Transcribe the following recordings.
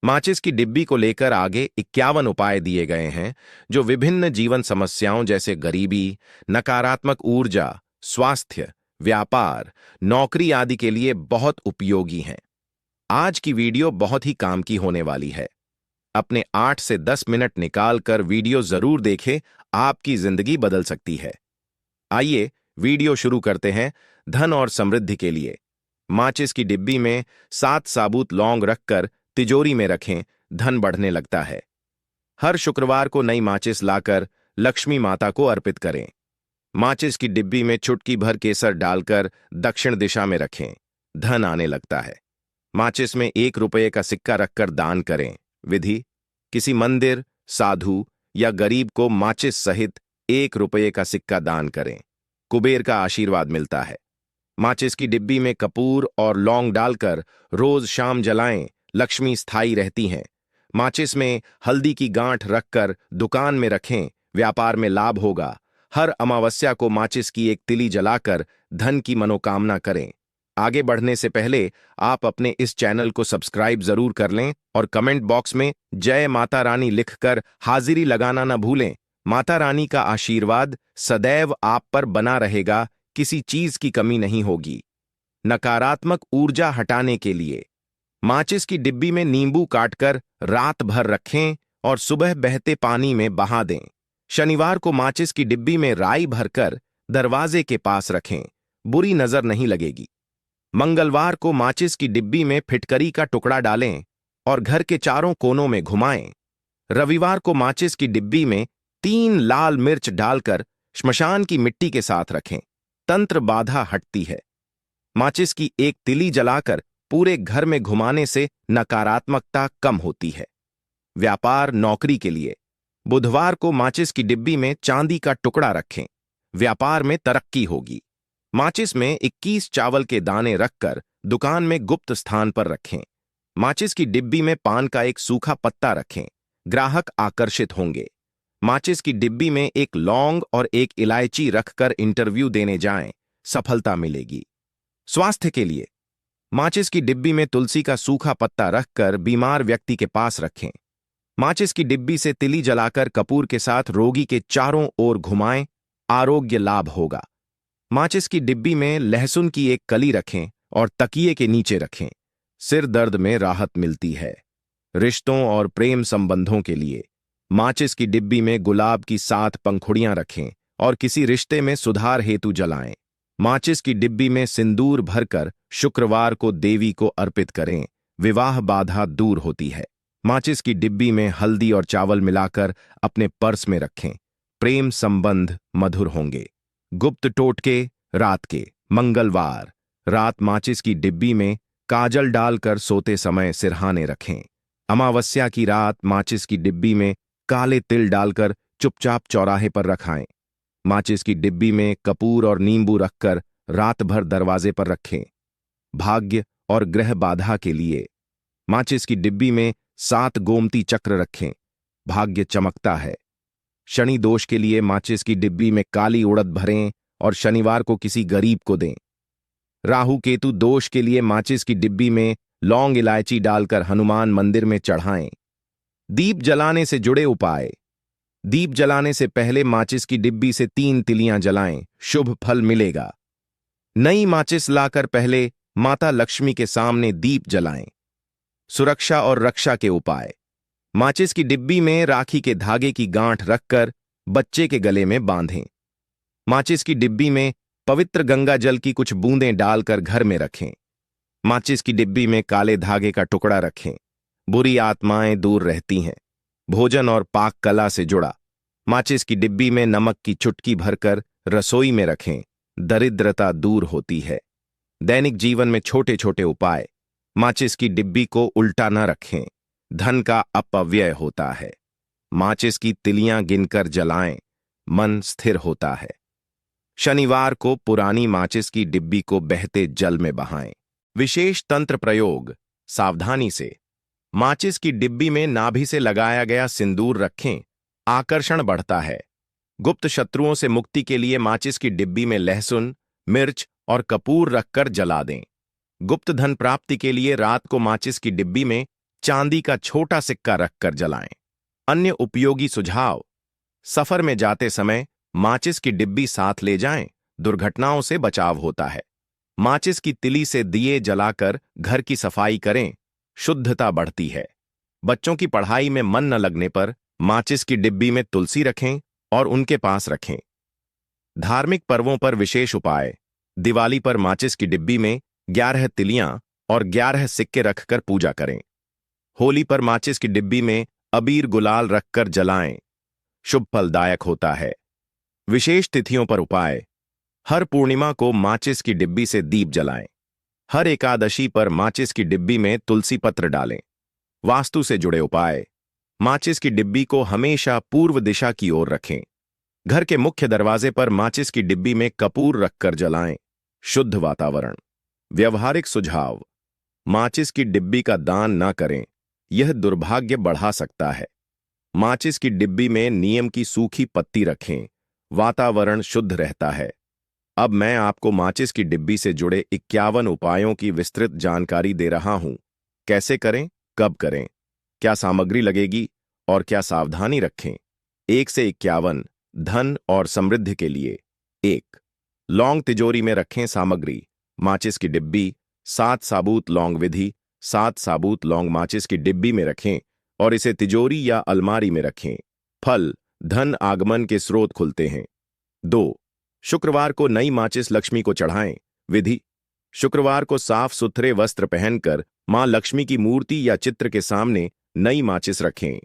माचिस की डिब्बी को लेकर आगे 51 उपाय दिए गए हैं जो विभिन्न जीवन समस्याओं जैसे गरीबी, नकारात्मक ऊर्जा, स्वास्थ्य, व्यापार, नौकरी आदि के लिए बहुत उपयोगी हैं। आज की वीडियो बहुत ही काम की होने वाली है। अपने 8 से 10 मिनट निकाल कर वीडियो जरूर देखें, आपकी जिंदगी बदल सकती है। आइए वीडियो शुरू करते हैं। धन और समृद्धि के लिए माचिस की डिब्बी में 7 साबुत लौंग रखकर तिजोरी में रखें, धन बढ़ने लगता है। हर शुक्रवार को नई माचिस लाकर लक्ष्मी माता को अर्पित करें। माचिस की डिब्बी में चुटकी भर केसर डालकर दक्षिण दिशा में रखें, धन आने लगता है। माचिस में 1 रुपये का सिक्का रखकर दान करें। विधि: किसी मंदिर, साधु या गरीब को माचिस सहित 1 रुपये का सिक्का दान करें, कुबेर का आशीर्वाद मिलता है। माचिस की डिब्बी में कपूर और लौंग डालकर रोज शाम जलाएं, लक्ष्मी स्थायी रहती हैं। माचिस में हल्दी की गांठ रखकर दुकान में रखें, व्यापार में लाभ होगा। हर अमावस्या को माचिस की एक तिली जलाकर धन की मनोकामना करें। आगे बढ़ने से पहले आप अपने इस चैनल को सब्सक्राइब जरूर कर लें और कमेंट बॉक्स में जय माता रानी लिखकर हाजिरी लगाना न भूलें। माता रानी का आशीर्वाद सदैव आप पर बना रहेगा, किसी चीज की कमी नहीं होगी। नकारात्मक ऊर्जा हटाने के लिए माचिस की डिब्बी में नींबू काटकर रात भर रखें और सुबह बहते पानी में बहा दें। शनिवार को माचिस की डिब्बी में राई भरकर दरवाजे के पास रखें, बुरी नजर नहीं लगेगी। मंगलवार को माचिस की डिब्बी में फिटकरी का टुकड़ा डालें और घर के चारों कोनों में घुमाएं। रविवार को माचिस की डिब्बी में 3 लाल मिर्च डालकर श्मशान की मिट्टी के साथ रखें, तंत्र बाधा हटती है। माचिस की एक तिली जलाकर पूरे घर में घुमाने से नकारात्मकता कम होती है। व्यापार नौकरी के लिए बुधवार को माचिस की डिब्बी में चांदी का टुकड़ा रखें, व्यापार में तरक्की होगी। माचिस में 21 चावल के दाने रखकर दुकान में गुप्त स्थान पर रखें। माचिस की डिब्बी में पान का एक सूखा पत्ता रखें, ग्राहक आकर्षित होंगे। माचिस की डिब्बी में एक लौंग और एक इलायची रखकर इंटरव्यू देने जाएं, सफलता मिलेगी। स्वास्थ्य के लिए माचिस की डिब्बी में तुलसी का सूखा पत्ता रखकर बीमार व्यक्ति के पास रखें। माचिस की डिब्बी से तिली जलाकर कपूर के साथ रोगी के चारों ओर घुमाएं, आरोग्य लाभ होगा। माचिस की डिब्बी में लहसुन की एक कली रखें और तकिए के नीचे रखें, सिर दर्द में राहत मिलती है। रिश्तों और प्रेम संबंधों के लिए माचिस की डिब्बी में गुलाब की 7 पंखुड़ियां रखें और किसी रिश्ते में सुधार हेतु जलाएं। माचिस की डिब्बी में सिंदूर भरकर शुक्रवार को देवी को अर्पित करें, विवाह बाधा दूर होती है। माचिस की डिब्बी में हल्दी और चावल मिलाकर अपने पर्स में रखें, प्रेम संबंध मधुर होंगे। गुप्त टोटके रात के मंगलवार रात माचिस की डिब्बी में काजल डालकर सोते समय सिरहाने रखें। अमावस्या की रात माचिस की डिब्बी में काले तिल डालकर चुपचाप चौराहे पर रखाएं। माचिस की डिब्बी में कपूर और नींबू रखकर रात भर दरवाजे पर रखें। भाग्य और ग्रह बाधा के लिए माचिस की डिब्बी में 7 गोमती चक्र रखें, भाग्य चमकता है। शनि दोष के लिए माचिस की डिब्बी में काली उड़द भरें और शनिवार को किसी गरीब को दें। राहु केतु दोष के लिए माचिस की डिब्बी में लौंग इलायची डालकर हनुमान मंदिर में चढ़ाएं। दीप जलाने से जुड़े उपाय: दीप जलाने से पहले माचिस की डिब्बी से 3 तिलियां जलाएं, शुभ फल मिलेगा। नई माचिस लाकर पहले माता लक्ष्मी के सामने दीप जलाएं। सुरक्षा और रक्षा के उपाय: माचिस की डिब्बी में राखी के धागे की गांठ रखकर बच्चे के गले में बांधें। माचिस की डिब्बी में पवित्र गंगा जल की कुछ बूंदें डालकर घर में रखें। माचिस की डिब्बी में काले धागे का टुकड़ा रखें, बुरी आत्माएं दूर रहती हैं। भोजन और पाक कला से जुड़ा: माचिस की डिब्बी में नमक की चुटकी भरकर रसोई में रखें, दरिद्रता दूर होती है। दैनिक जीवन में छोटे छोटे उपाय: माचिस की डिब्बी को उल्टा न रखें, धन का अपव्यय होता है। माचिस की तिलियां गिनकर जलाएं, मन स्थिर होता है। शनिवार को पुरानी माचिस की डिब्बी को बहते जल में बहाएं। विशेष तंत्र प्रयोग: सावधानी से माचिस की डिब्बी में नाभि से लगाया गया सिंदूर रखें, आकर्षण बढ़ता है। गुप्त शत्रुओं से मुक्ति के लिए माचिस की डिब्बी में लहसुन, मिर्च और कपूर रखकर जला दें। गुप्त धन प्राप्ति के लिए रात को माचिस की डिब्बी में चांदी का छोटा सिक्का रखकर जलाएं। अन्य उपयोगी सुझाव: सफर में जाते समय माचिस की डिब्बी साथ ले जाएं, दुर्घटनाओं से बचाव होता है। माचिस की तिली से दिए जलाकर घर की सफाई करें, शुद्धता बढ़ती है। बच्चों की पढ़ाई में मन न लगने पर माचिस की डिब्बी में तुलसी रखें और उनके पास रखें। धार्मिक पर्वों पर विशेष उपाय: दिवाली पर माचिस की डिब्बी में 11 तिलियां और 11 सिक्के रखकर पूजा करें। होली पर माचिस की डिब्बी में अबीर गुलाल रखकर जलाएं, शुभ फलदायक होता है। विशेष तिथियों पर उपाय: हर पूर्णिमा को माचिस की डिब्बी से दीप जलाएं। हर एकादशी पर माचिस की डिब्बी में तुलसी पत्र डालें। वास्तु से जुड़े उपाय: माचिस की डिब्बी को हमेशा पूर्व दिशा की ओर रखें। घर के मुख्य दरवाजे पर माचिस की डिब्बी में कपूर रखकर जलाएं, शुद्ध वातावरण। व्यवहारिक सुझाव: माचिस की डिब्बी का दान ना करें, यह दुर्भाग्य बढ़ा सकता है। माचिस की डिब्बी में नीम की सूखी पत्ती रखें, वातावरण शुद्ध रहता है। अब मैं आपको माचिस की डिब्बी से जुड़े 51 उपायों की विस्तृत जानकारी दे रहा हूं। कैसे करें, कब करें, क्या सामग्री लगेगी और क्या सावधानी रखें। 1 से 51 धन और समृद्धि के लिए। 1. लौंग तिजोरी में रखें। सामग्री: माचिस की डिब्बी, 7 साबुत लौंग। विधि: 7 साबुत लौंग माचिस की डिब्बी में रखें और इसे तिजोरी या अलमारी में रखें। फल: धन आगमन के स्रोत खुलते हैं। 2. शुक्रवार को नई माचिस लक्ष्मी को चढ़ाएं। विधि: शुक्रवार को साफ सुथरे वस्त्र पहनकर मां लक्ष्मी की मूर्ति या चित्र के सामने नई माचिस रखें।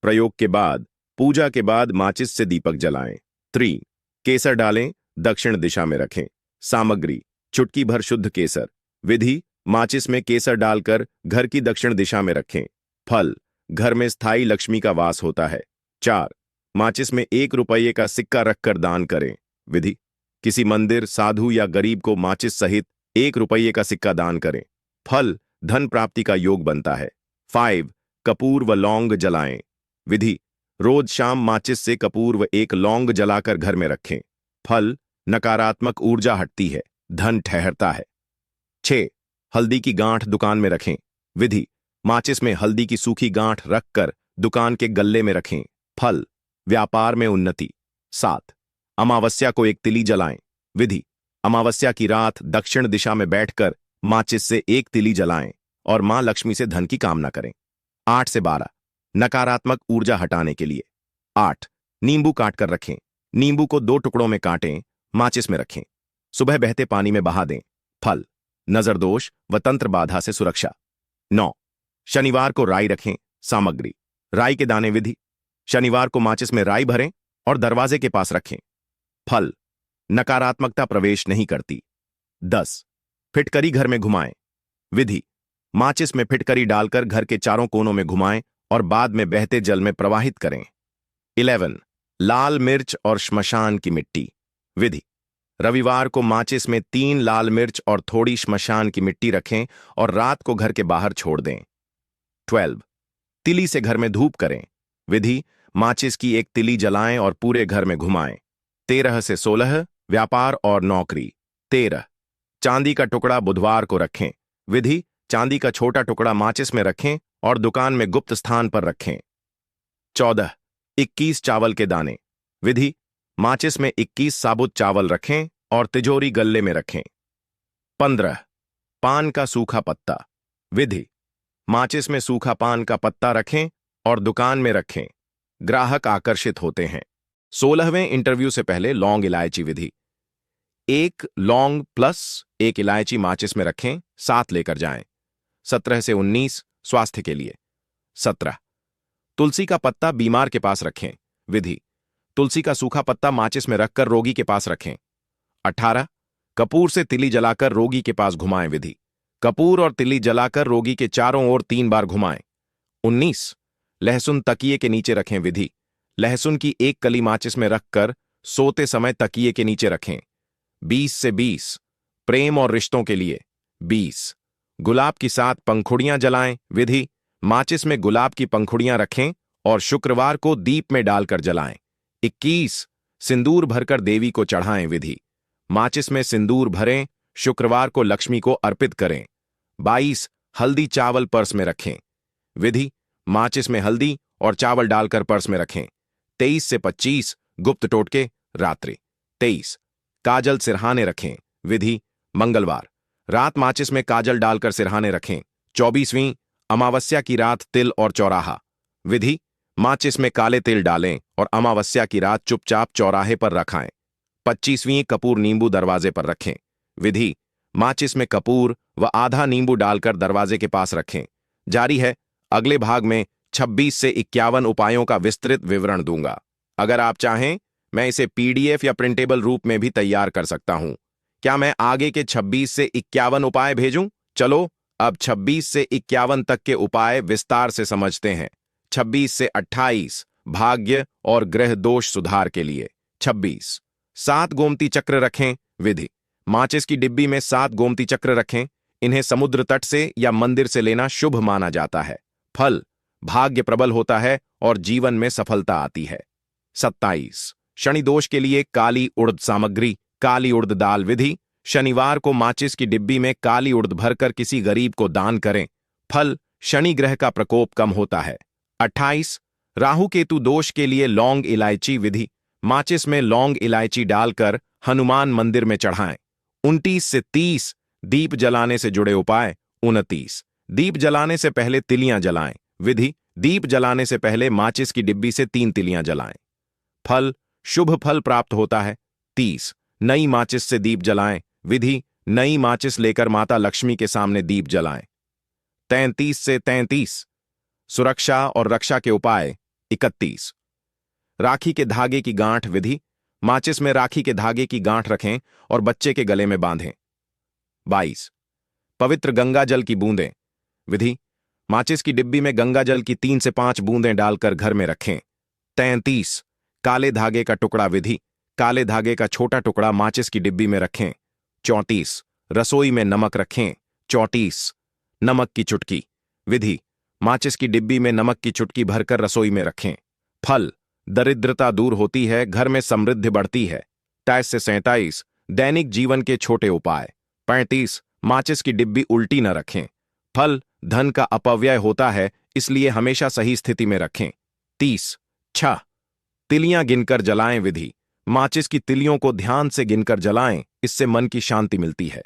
प्रयोग के बाद, पूजा के बाद माचिस से दीपक जलाएं। 3. केसर डालें, दक्षिण दिशा में रखें। सामग्री: चुटकी भर शुद्ध केसर। विधि: माचिस में केसर डालकर घर की दक्षिण दिशा में रखें। फल: घर में स्थायी लक्ष्मी का वास होता है। 4. माचिस में 1 रुपये का सिक्का रखकर दान करें। विधि: किसी मंदिर, साधु या गरीब को माचिस सहित 1 रुपये का सिक्का दान करें। फल: धन प्राप्ति का योग बनता है। 5. कपूर व लौंग जलाएं। विधि: रोज शाम माचिस से कपूर व 1 लौंग जलाकर घर में रखें। फल: नकारात्मक ऊर्जा हटती है, धन ठहरता है। 6. हल्दी की गांठ दुकान में रखें। विधि: माचिस में हल्दी की सूखी गांठ रखकर दुकान के गल्ले में रखें। फल: व्यापार में उन्नति। 7. अमावस्या को 1 तिली जलाएं। विधि: अमावस्या की रात दक्षिण दिशा में बैठकर माचिस से 1 तिली जलाएं और मां लक्ष्मी से धन की कामना करें। 8 से 12 नकारात्मक ऊर्जा हटाने के लिए। 8. नींबू काटकर रखें। नींबू को 2 टुकड़ों में काटें, माचिस में रखें। सुबह बहते पानी में बहा दें। फल: नजर दोष व तंत्र बाधा से सुरक्षा। 9. शनिवार को राई रखें। सामग्री: राई के दाने। विधि: शनिवार को माचिस में राई भरें और दरवाजे के पास रखें। फल: नकारात्मकता प्रवेश नहीं करती। 10. फिटकरी घर में घुमाएं। विधि: माचिस में फिटकरी डालकर घर के चारों कोनों में घुमाएं और बाद में बहते जल में प्रवाहित करें। 11. लाल मिर्च और श्मशान की मिट्टी। विधि: रविवार को माचिस में 3 लाल मिर्च और थोड़ी श्मशान की मिट्टी रखें और रात को घर के बाहर छोड़ दें। 12. तिली से घर में धूप करें। विधि: माचिस की 1 तिली जलाएं और पूरे घर में घुमाएं। 13 से 16 व्यापार और नौकरी। 13. चांदी का टुकड़ा बुधवार को रखें। विधि: चांदी का छोटा टुकड़ा माचिस में रखें और दुकान में गुप्त स्थान पर रखें। 14. 21 चावल के दाने। विधि: माचिस में 21 साबुत चावल रखें और तिजोरी गल्ले में रखें। 15. पान का सूखा पत्ता। विधि: माचिस में सूखा पान का पत्ता रखें और दुकान में रखें, ग्राहक आकर्षित होते हैं। 16वें इंटरव्यू से पहले लौंग इलायची विधि: 1 लौंग प्लस 1 इलायची माचिस में रखें, साथ लेकर जाएं। 17 से 19 स्वास्थ्य के लिए। 17. तुलसी का पत्ता बीमार के पास रखें। विधि: तुलसी का सूखा पत्ता माचिस में रखकर रोगी के पास रखें। 18. कपूर से तिली जलाकर रोगी के पास घुमाएं। विधि: कपूर और तिली जलाकर रोगी के चारों ओर 3 बार घुमाएं। 19. लहसुन तकिए के नीचे रखें। विधि: लहसुन की 1 कली माचिस में रखकर सोते समय तकिए के नीचे रखें। 20 से 20 प्रेम और रिश्तों के लिए। 20. गुलाब की 7 पंखुड़ियां जलाएं। विधि: माचिस में गुलाब की पंखुड़ियां रखें और शुक्रवार को दीप में डालकर जलाएं। 21. सिंदूर भरकर देवी को चढ़ाएं। विधि: माचिस में सिंदूर भरें, शुक्रवार को लक्ष्मी को अर्पित करें। 22. हल्दी चावल पर्स में रखें। विधि: माचिस में हल्दी और चावल डालकर पर्स में रखें। 23 से 25 गुप्त टोटके, रात्रि। 23 काजल सिरहाने रखें। विधि: मंगलवार रात माचिस में काजल डालकर सिरहाने रखें। 24वीं अमावस्या की रात तिल और चौराहा। विधि: माचिस में काले तिल डालें और अमावस्या की रात चुपचाप चौराहे पर रखाएं। 25वीं कपूर नींबू दरवाजे पर रखें। विधि: माचिस में कपूर व आधा नींबू डालकर दरवाजे के पास रखें। जारी है। अगले भाग में 26 से 51 उपायों का विस्तृत विवरण दूंगा। अगर आप चाहें, मैं इसे पीडीएफ या प्रिंटेबल रूप में भी तैयार कर सकता हूं। क्या मैं आगे के 26 से 51 उपाय भेजूं? चलो अब 26 से 51 तक के उपाय विस्तार से समझते हैं। 26 से 28 भाग्य और ग्रह दोष सुधार के लिए। 26 7 गोमती चक्र रखें। विधि: माचिस की डिब्बी में 7 गोमती चक्र रखें। इन्हें समुद्र तट से या मंदिर से लेना शुभ माना जाता है। फल: भाग्य प्रबल होता है और जीवन में सफलता आती है। 27 शनि दोष के लिए काली उड़द सामग्री, काली उड़द दाल। विधि: शनिवार को माचिस की डिब्बी में काली उड़द भरकर किसी गरीब को दान करें। फल: शनि ग्रह का प्रकोप कम होता है। 28 राहु केतु दोष के लिए लौंग इलायची। विधि: माचिस में लौंग इलायची डालकर हनुमान मंदिर में चढ़ाएं। 29 से 30 दीप जलाने से जुड़े उपाय। 29 दीप जलाने से पहले तिलियां जलाएं। विधि: दीप जलाने से पहले माचिस की डिब्बी से 3 तिलियां जलाएं। फल: शुभ फल प्राप्त होता है। 30 नई माचिस से दीप जलाएं। विधि: नई माचिस लेकर माता लक्ष्मी के सामने दीप जलाएं। 33 से 33 सुरक्षा और रक्षा के उपाय। 31 राखी के धागे की गांठ। विधि: माचिस में राखी के धागे की गांठ रखें और बच्चे के गले में बांधें। 22 पवित्र गंगा जल की बूंदें। विधि: माचिस की डिब्बी में गंगा जल की 3 से 5 बूंदें डालकर घर में रखें। 33 काले धागे का टुकड़ा। विधि: काले धागे का छोटा टुकड़ा माचिस की डिब्बी में रखें। 34 रसोई में नमक रखें। 34 नमक की चुटकी। विधि: माचिस की डिब्बी में नमक की चुटकी भरकर रसोई में रखें। फल: दरिद्रता दूर होती है, घर में समृद्धि बढ़ती है। 23 से 37 दैनिक जीवन के छोटे उपाय। 35 माचिस की डिब्बी उल्टी न रखें। फल: धन का अपव्यय होता है, इसलिए हमेशा सही स्थिति में रखें। 30 6 तिलियां गिनकर जलाएं। विधि: माचिस की तिलियों को ध्यान से गिनकर जलाएं, इससे मन की शांति मिलती है।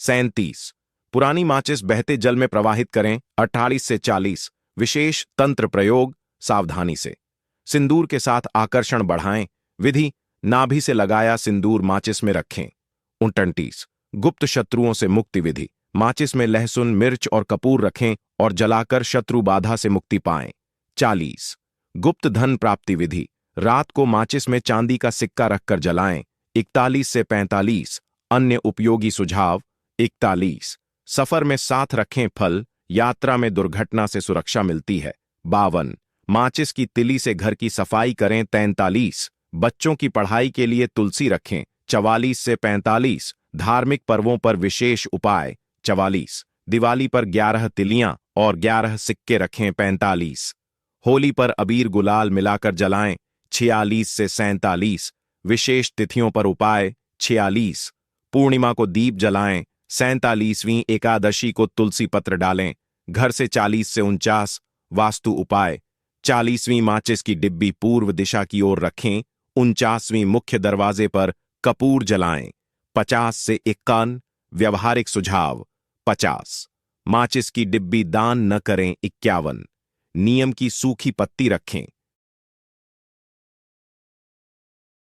37 पुरानी माचिस बहते जल में प्रवाहित करें। 48 से 40 विशेष तंत्र प्रयोग, सावधानी से। सिंदूर के साथ आकर्षण बढ़ाएं। विधि: नाभि से लगाया सिंदूर माचिस में रखें। 29 गुप्त शत्रुओं से मुक्ति। विधि: माचिस में लहसुन, मिर्च और कपूर रखें और जलाकर शत्रु बाधा से मुक्ति पाएं। 40 गुप्त धन प्राप्ति। विधि: रात को माचिस में चांदी का सिक्का रखकर जलाएं। 41 से 45 अन्य उपयोगी सुझाव। 41 सफर में साथ रखें। फल: यात्रा में दुर्घटना से सुरक्षा मिलती है। 52 माचिस की तिली से घर की सफाई करें। 43 बच्चों की पढ़ाई के लिए तुलसी रखें। 44 से 45 धार्मिक पर्वों पर विशेष उपाय। 44 दिवाली पर 11 तिलियां और 11 सिक्के रखें। 45 होली पर अबीर गुलाल मिलाकर जलाएं। 46 से 47 विशेष तिथियों पर उपाय। 46 पूर्णिमा को दीप जलाएं। 47वीं एकादशी को तुलसी पत्र डालें। घर से 40 से 49 वास्तु उपाय। 40वीं माचिस की डिब्बी पूर्व दिशा की ओर रखें। 49वीं मुख्य दरवाजे पर कपूर जलाएं। 50 से 51 व्यवहारिक सुझाव। 50 माचिस की डिब्बी दान न करें। 51 नियम की सूखी पत्ती रखें।